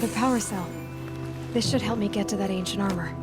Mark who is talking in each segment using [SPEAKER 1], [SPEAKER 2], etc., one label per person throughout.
[SPEAKER 1] another power cell. This should help me get to that ancient armor.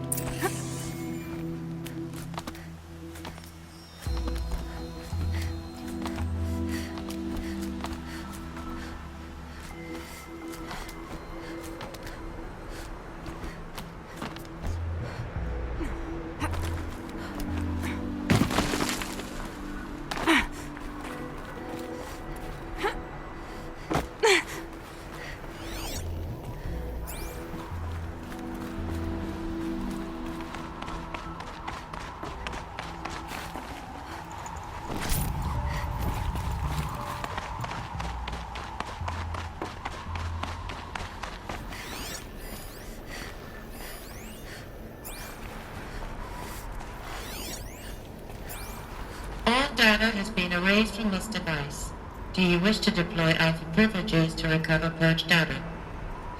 [SPEAKER 2] Data has been erased from this device. Do you wish to deploy Alpha privileges to recover purged data?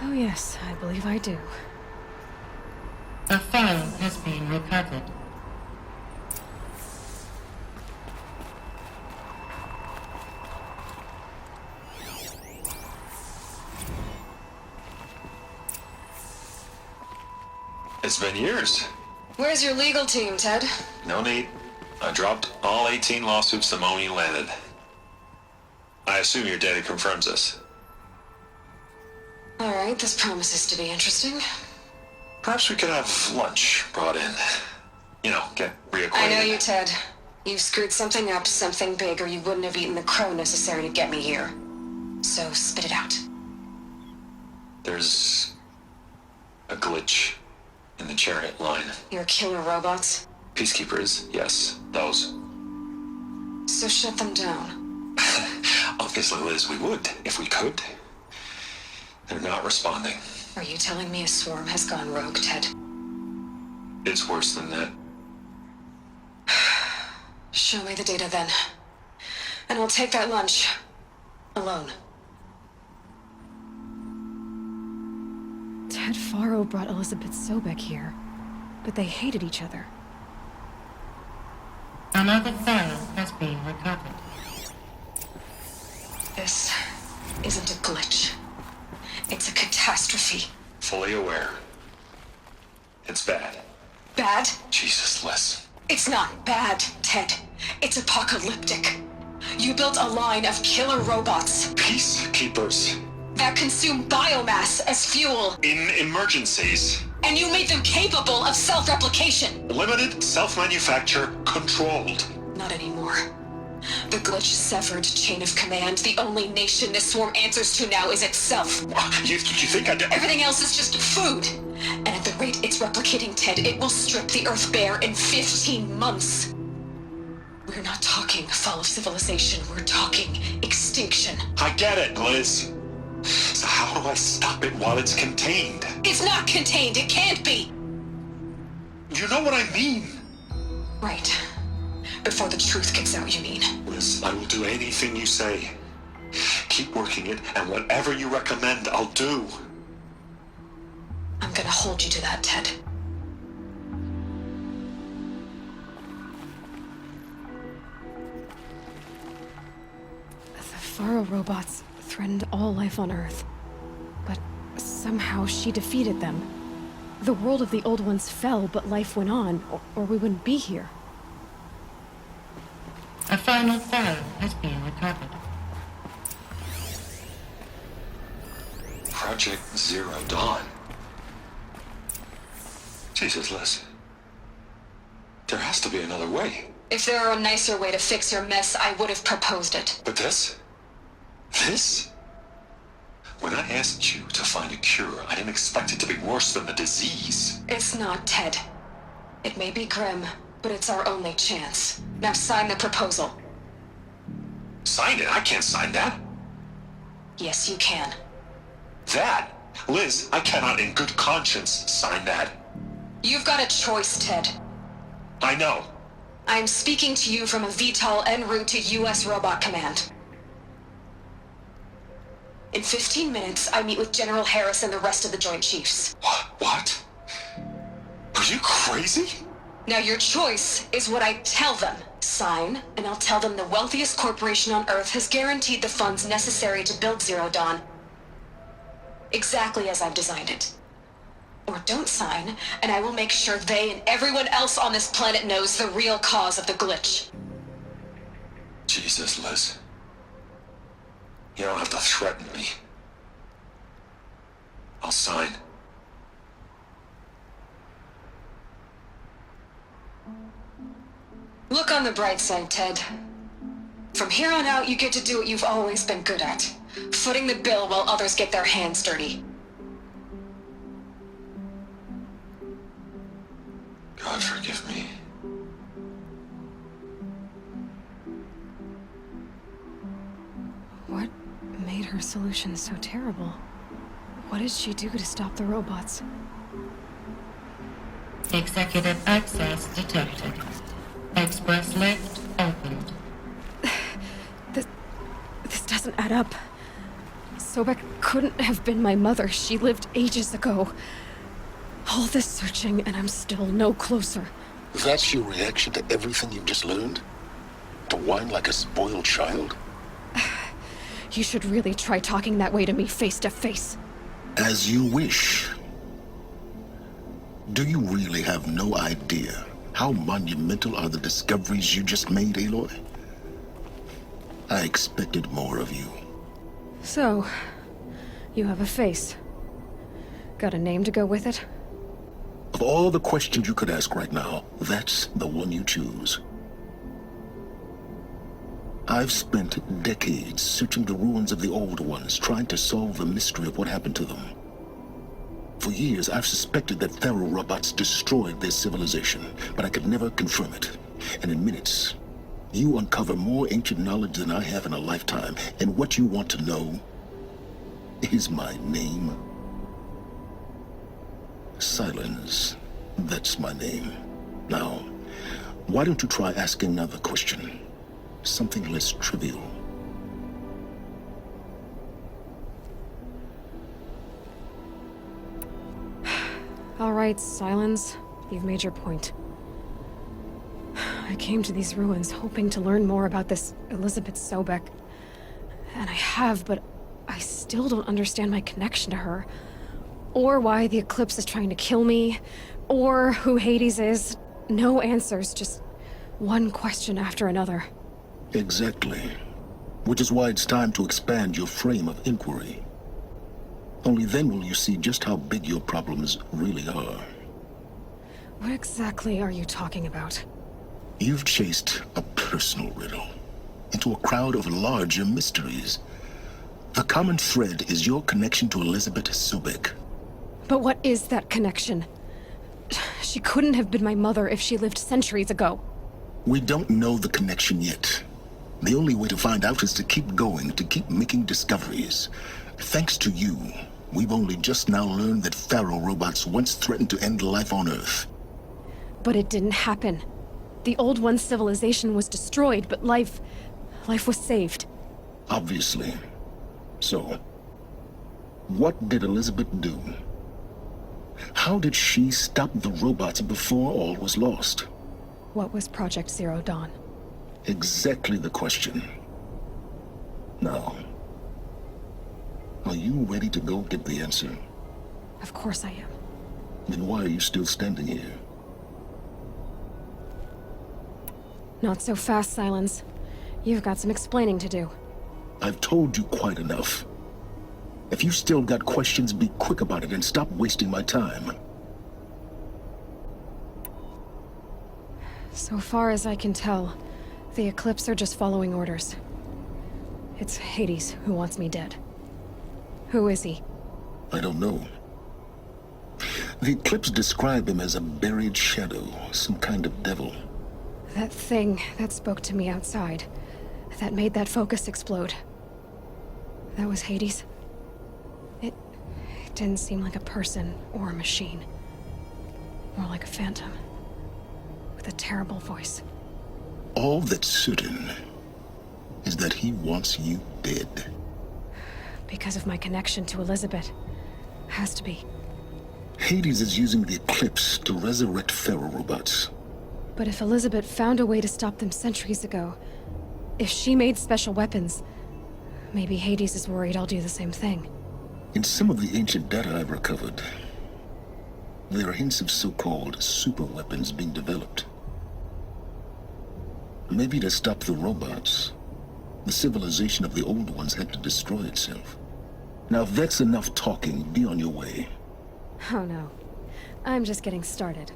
[SPEAKER 1] Oh yes, I believe I do.
[SPEAKER 2] A file has been recovered.
[SPEAKER 3] It's been years.
[SPEAKER 4] Where's your legal team, Ted?
[SPEAKER 3] No need. I dropped all 18 lawsuits the moment you landed. I assume your data confirms this.
[SPEAKER 4] Alright, this promises to be interesting.
[SPEAKER 3] Perhaps we could have lunch brought in. You know, get reacquainted.
[SPEAKER 4] I know you, Ted. You've screwed something up, something big, or you wouldn't have eaten the crow necessary to get me here. So, spit it out.
[SPEAKER 3] There's a glitch in the chariot line.
[SPEAKER 4] Your killer robots?
[SPEAKER 3] Peacekeepers, yes, those.
[SPEAKER 4] So shut them down.
[SPEAKER 3] Obviously, Liz, we would, if we could. They're not responding.
[SPEAKER 4] Are you telling me a swarm has gone rogue, Ted?
[SPEAKER 3] It's worse than that.
[SPEAKER 4] Show me the data then. And I'll take that lunch. Alone.
[SPEAKER 1] Ted Faro brought Elizabeth Sobek here, but they hated each other.
[SPEAKER 2] Another file has been recovered.
[SPEAKER 4] This isn't a glitch. It's a catastrophe.
[SPEAKER 3] Fully aware. It's bad.
[SPEAKER 4] Bad?
[SPEAKER 3] Jesus, Liz.
[SPEAKER 4] It's not bad, Ted. It's apocalyptic. You built a line of killer robots
[SPEAKER 3] Peacekeepers.
[SPEAKER 4] that consume biomass as fuel,
[SPEAKER 3] In emergencies.
[SPEAKER 4] and you made them capable of self-replication.
[SPEAKER 3] Limited, self-manufacture, controlled.
[SPEAKER 4] Not anymore. The glitch severed chain of command. The only nation this swarm answers to now is itself.
[SPEAKER 3] You think I'd...
[SPEAKER 4] Everything else is just food. And at the rate it's replicating, Ted, it will strip the Earth bare in 15 months. We're not talking fall of civilization. We're talking extinction.
[SPEAKER 3] I get it, Liz. So how do I stop it while it's contained?
[SPEAKER 4] It's not contained. It can't be.
[SPEAKER 3] You know what I mean?
[SPEAKER 4] Right. Before the truth gets out, you mean?
[SPEAKER 3] Liz, I will do anything you say. Keep working it, and whatever you recommend, I'll do.
[SPEAKER 4] I'm gonna hold you to that, Ted.
[SPEAKER 1] The Faro robots threatened all life on Earth, but somehow she defeated them. The world of the old ones fell, but life went on, or we wouldn't be here.
[SPEAKER 2] A final file has been recovered.
[SPEAKER 3] Project Zero Dawn. Jesus, Liz. There has to be another way.
[SPEAKER 4] If there were a nicer way to fix your mess, I would have proposed it.
[SPEAKER 3] But this? This? When I asked you to find a cure, I didn't expect it to be worse than the disease.
[SPEAKER 4] It's not, Ted. It may be grim, but it's our only chance. Now sign the proposal.
[SPEAKER 3] Sign it? I can't sign that.
[SPEAKER 4] Yes, you can.
[SPEAKER 3] That? Liz, I cannot in good conscience sign that.
[SPEAKER 4] You've got a choice, Ted.
[SPEAKER 3] I know.
[SPEAKER 4] I am speaking to you from a VTOL en route to U.S. Robot Command. In 15 minutes, I meet with General Harris and the rest of the Joint Chiefs.
[SPEAKER 3] What? Are you crazy?
[SPEAKER 4] Now your choice is what I tell them. Sign, and I'll tell them the wealthiest corporation on Earth has guaranteed the funds necessary to build Zero Dawn. exactly as I've designed it. Or don't sign, and I will make sure they and everyone else on this planet knows the real cause of the glitch.
[SPEAKER 3] Jesus, Liz. You don't have to threaten me. I'll sign.
[SPEAKER 4] Look on the bright side, Ted. From here on out, you get to do what you've always been good at. Footing the bill while others get their hands dirty.
[SPEAKER 3] God forgive me.
[SPEAKER 1] What made her solution so terrible? What did she do to stop the robots?
[SPEAKER 2] Executive access detected. Express lift opened.
[SPEAKER 1] This doesn't add up. Sobek couldn't have been my mother. She lived ages ago. All this searching, and I'm still no closer.
[SPEAKER 5] That's your reaction to everything you've just learned? To whine like a spoiled child?
[SPEAKER 1] You should really try talking that way to me face to face.
[SPEAKER 5] As you wish. Do you really have no idea how monumental are the discoveries you just made, Aloy? I expected more of you.
[SPEAKER 1] So, you have a face. Got a name to go with it?
[SPEAKER 5] Of all the questions you could ask right now, that's the one you choose. I've spent decades searching the ruins of the old ones, trying to solve the mystery of what happened to them. For years, I've suspected that Pharaoh robots destroyed their civilization, but I could never confirm it. And in minutes, you uncover more ancient knowledge than I have in a lifetime, and what you want to know is my name. Sylens. That's my name. Now, why don't you try asking another question? Something less trivial.
[SPEAKER 1] All right, Sylens. You've made your point. I came to these ruins hoping to learn more about this Elizabeth Sobek. And I have, but I still don't understand my connection to her. Or why the Eclipse is trying to kill me. Or who Hades is. No answers, just one question after another.
[SPEAKER 5] Exactly. Which is why it's time to expand your frame of inquiry. Only then will you see just how big your problems really are.
[SPEAKER 1] What exactly are you talking about?
[SPEAKER 5] You've chased a personal riddle into a crowd of larger mysteries. The common thread is your connection to Elizabeth Sobek.
[SPEAKER 1] But what is that connection? She couldn't have been my mother if she lived centuries ago.
[SPEAKER 5] We don't know the connection yet. The only way to find out is to keep going, to keep making discoveries. Thanks to you, we've only just now learned that Pharaoh robots once threatened to end life on Earth.
[SPEAKER 1] But it didn't happen. The Old One's civilization was destroyed, but life was saved.
[SPEAKER 5] Obviously. So, what did Elizabeth do? How did she stop the robots before all was lost?
[SPEAKER 1] What was Project Zero Dawn?
[SPEAKER 5] Exactly the question. Now, are you ready to go get the answer?
[SPEAKER 1] Of course I am.
[SPEAKER 5] Then why are you still standing here?
[SPEAKER 1] Not so fast, Sylens. You've got some explaining to do.
[SPEAKER 5] I've told you quite enough. If you still got questions, be quick about it and stop wasting my time.
[SPEAKER 1] So far as I can tell, the Eclipse are just following orders. It's Hades who wants me dead. Who is he?
[SPEAKER 5] I don't know. The Eclipse describe him as a buried shadow, some kind of devil.
[SPEAKER 1] That thing that spoke to me outside, that made that focus explode. That was Hades? It didn't seem like a person or a machine. More like a phantom. With a terrible voice.
[SPEAKER 5] All that's certain is that he wants you dead.
[SPEAKER 1] Because of my connection to Elizabeth. Has to be.
[SPEAKER 5] Hades is using the Eclipse to resurrect Pharaoh robots.
[SPEAKER 1] But if Elizabeth found a way to stop them centuries ago, if she made special weapons, maybe Hades is worried I'll do the same thing.
[SPEAKER 5] In some of the ancient data I've recovered, there are hints of so-called super weapons being developed. Maybe to stop the robots, the civilization of the old ones had to destroy itself. Now, if that's enough talking, be on your way.
[SPEAKER 1] Oh no. I'm just getting started.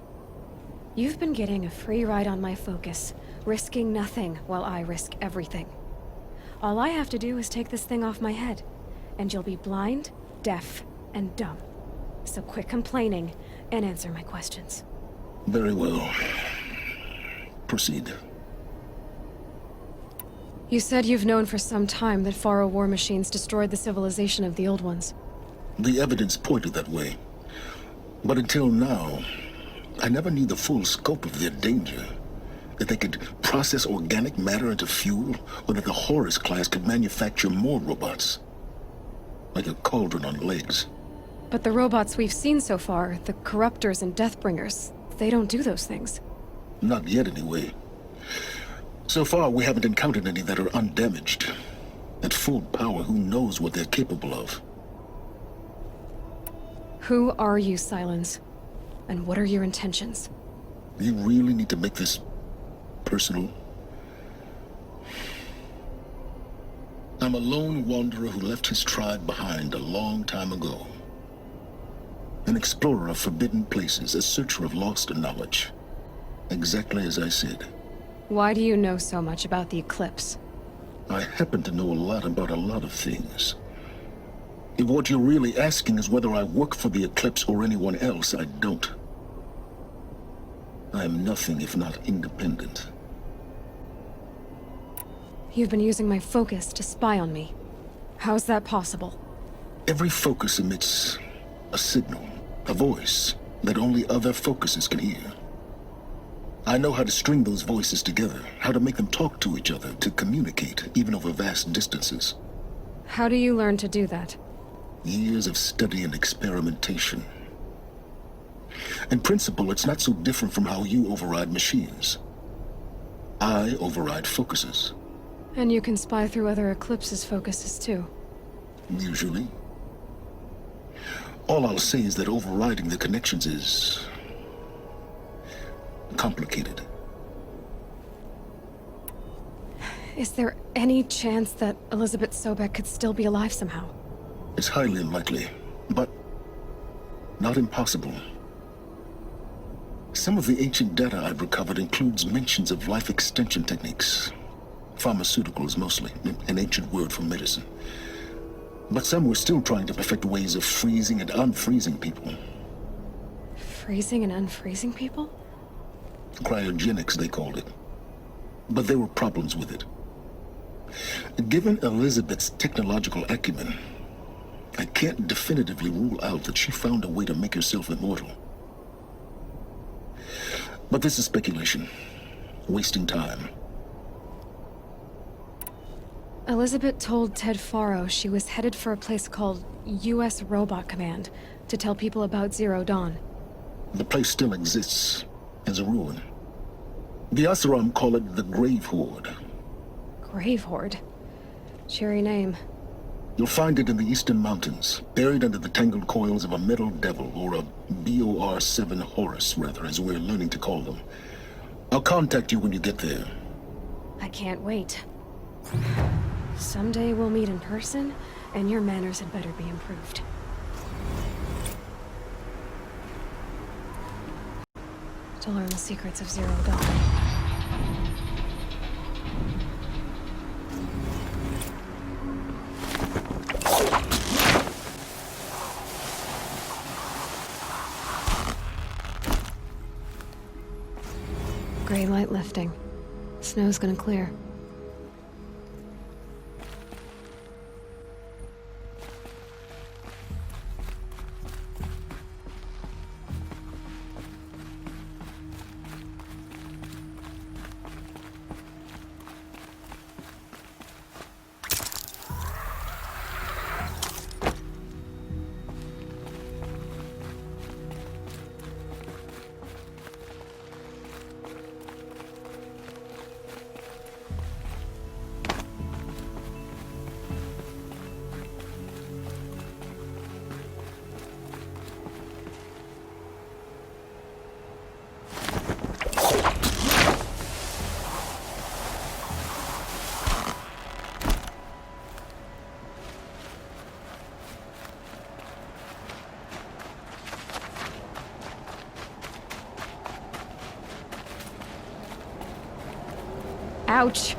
[SPEAKER 1] You've been getting a free ride on my focus, risking nothing while I risk everything. All I have to do is take this thing off my head, and you'll be blind, deaf, and dumb. So quit complaining and answer my questions.
[SPEAKER 5] Very well. Proceed.
[SPEAKER 1] You said you've known for some time that Faro war machines destroyed the civilization of the old ones.
[SPEAKER 5] The evidence pointed that way. But until now, I never knew the full scope of their danger. That they could process organic matter into fuel, or that the Horus class could manufacture more robots. Like a cauldron on legs.
[SPEAKER 1] But the robots we've seen so far, the Corruptors and Deathbringers, they don't do those things.
[SPEAKER 5] Not yet, anyway. So far, we haven't encountered any that are undamaged. At full power, who knows what they're capable of?
[SPEAKER 1] Who are you, Sylens? And what are your intentions?
[SPEAKER 5] You really need to make this personal? I'm a lone wanderer who left his tribe behind a long time ago. An explorer of forbidden places, a searcher of lost knowledge. Exactly as I said.
[SPEAKER 1] Why do you know so much about the Eclipse?
[SPEAKER 5] I happen to know a lot about a lot of things. If what you're really asking is whether I work for the Eclipse or anyone else, I don't. I am nothing if not independent.
[SPEAKER 1] You've been using my focus to spy on me. How's that possible?
[SPEAKER 5] Every focus emits a signal, a voice, that only other focuses can hear. I know how to string those voices together, how to make them talk to each other, to communicate, even over vast distances.
[SPEAKER 1] How do you learn to do that?
[SPEAKER 5] Years of study and experimentation. In principle, it's not so different from how you override machines. I override focuses.
[SPEAKER 1] And you can spy through other Eclipse's focuses too.
[SPEAKER 5] Usually. All I'll say is that overriding the connections is complicated.
[SPEAKER 1] Is there any chance that Elizabeth Sobek could still be alive somehow?
[SPEAKER 5] It's highly unlikely, but not impossible. Some of the ancient data I've recovered includes mentions of life extension techniques. Pharmaceuticals, mostly, an ancient word for medicine. But some were still trying to perfect ways of freezing and unfreezing people.
[SPEAKER 1] Freezing and unfreezing people?
[SPEAKER 5] Cryogenics, they called it. But there were problems with it. Given Elizabeth's technological acumen, I can't definitively rule out that she found a way to make herself immortal. But this is speculation. Wasting time.
[SPEAKER 1] Elizabeth told Ted Faro she was headed for a place called U.S. Robot Command to tell people about Zero Dawn.
[SPEAKER 5] The place still exists as a ruin. The Oseram call it the Grave Horde.
[SPEAKER 1] Grave Horde? Cheery name.
[SPEAKER 5] You'll find it in the eastern mountains, buried under the tangled coils of a metal devil, or a BOR-7 Horus, rather, as we're learning to call them. I'll contact you when you get there.
[SPEAKER 1] I can't wait. Someday we'll meet in person, and your manners had better be improved. To learn the secrets of Zero Dawn. Gray light lifting. Snow's gonna clear. Ouch.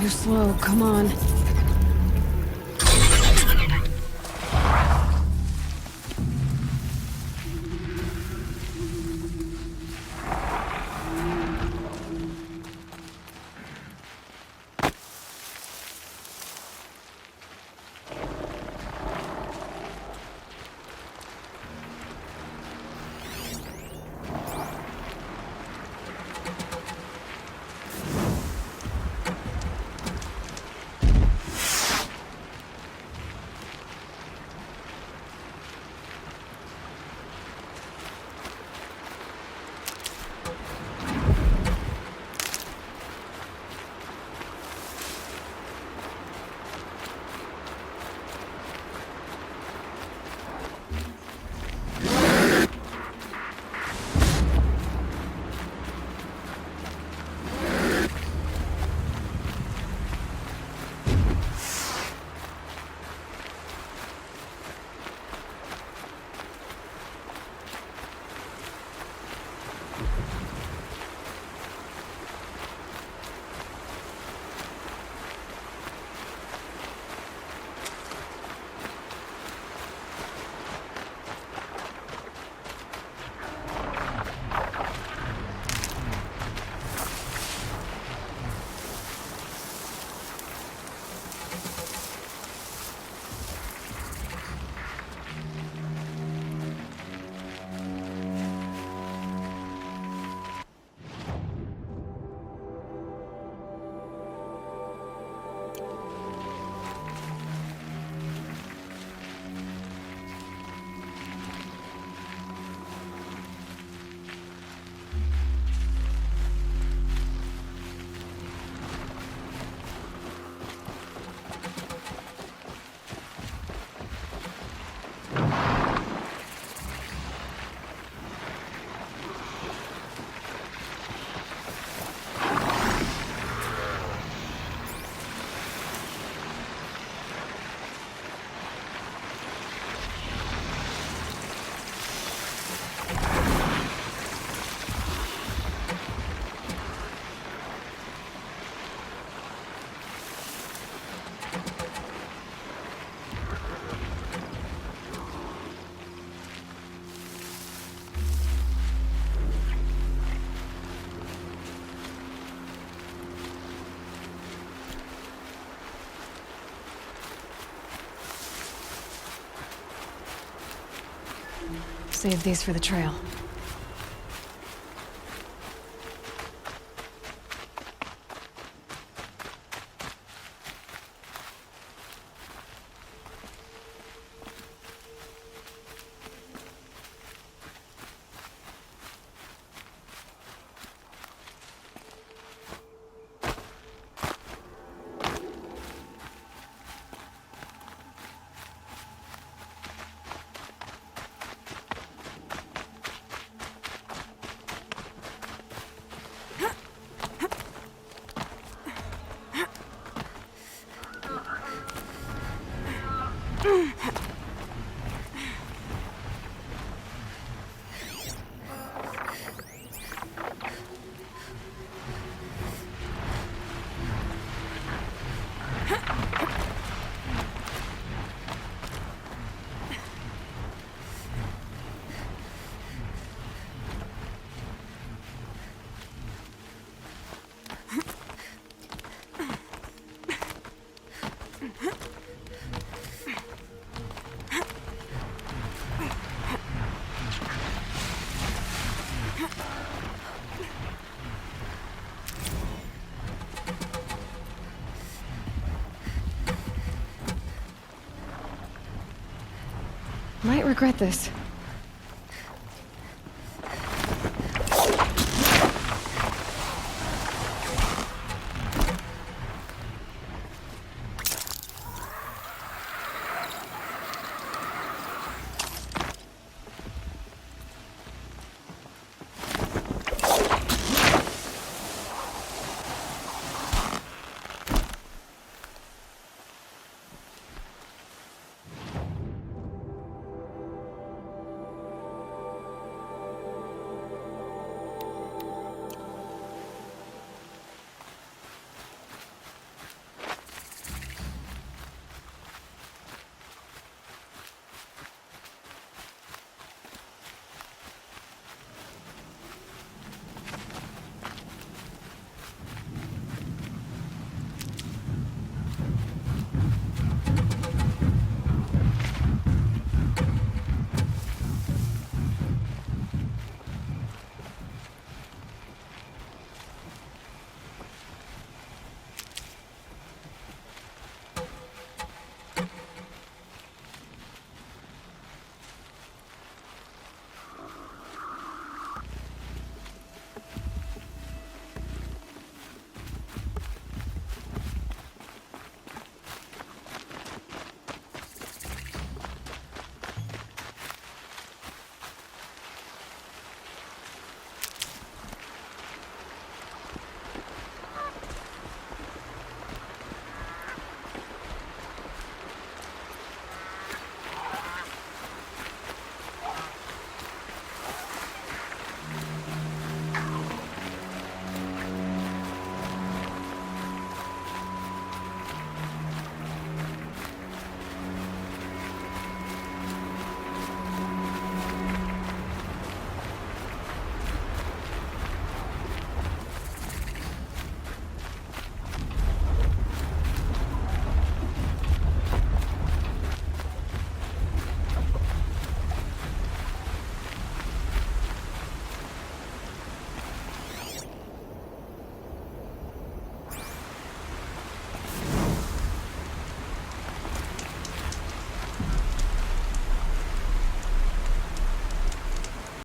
[SPEAKER 1] Too slow, come on. Save these for the trail. Might regret this.